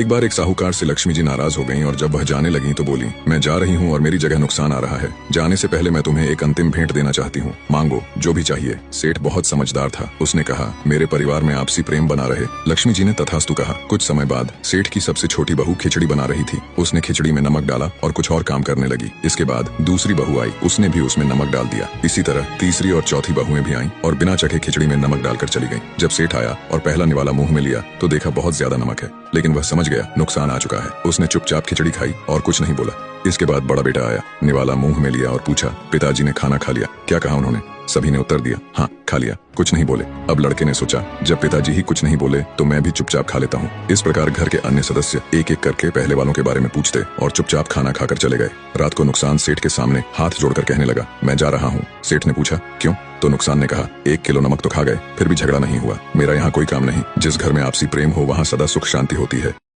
एक बार एक साहूकार से लक्ष्मी जी नाराज हो गईं और जब वह जाने लगीं तो बोली, मैं जा रही हूँ और मेरी जगह नुकसान आ रहा है। जाने से पहले मैं तुम्हें एक अंतिम भेंट देना चाहती हूँ, मांगो जो भी चाहिए। सेठ बहुत समझदार था, उसने कहा, मेरे परिवार में आपसी प्रेम बना रहे। लक्ष्मी जी ने तथास्तु कहा। कुछ समय बाद सेठ की सबसे छोटी बहू खिचड़ी बना रही थी। उसने खिचड़ी में नमक डाला और कुछ और काम करने लगी। इसके बाद दूसरी बहू आई, उसने भी उसमें नमक डाल दिया। इसी तरह तीसरी और चौथी बहुएं भी आईं और बिना चखे खिचड़ी में नमक डालकर चली गईं। जब सेठ आया और पहला निवाला मुंह में लिया तो देखा बहुत ज्यादा नमक है, लेकिन वह समझ गया नुकसान आ चुका है। उसने चुपचाप खिचड़ी खाई और कुछ नहीं बोला। इसके बाद बड़ा बेटा आया, निवाला मुंह में लिया और पूछा, पिताजी ने खाना खा लिया? क्या कहा उन्होंने? सभी ने उत्तर दिया, हाँ खा लिया। कुछ नहीं बोले। अब लड़के ने सोचा, जब पिताजी ही कुछ नहीं बोले तो मैं भी चुपचाप खा लेता हूँ। इस प्रकार घर के अन्य सदस्य एक एक करके पहले वालों के बारे में पूछते और चुपचाप खाना खाकर चले गए। रात को नुकसान सेठ के सामने हाथ जोड़कर कहने लगा, मैं जा रहा हूँ। सेठ ने पूछा, क्यों? तो नुकसान ने कहा, 1 किलो नमक तो खा गए, फिर भी झगड़ा नहीं हुआ। मेरा यहाँ कोई काम नहीं। जिस घर में आपसी प्रेम हो वहाँ सदा सुख शांति होती है।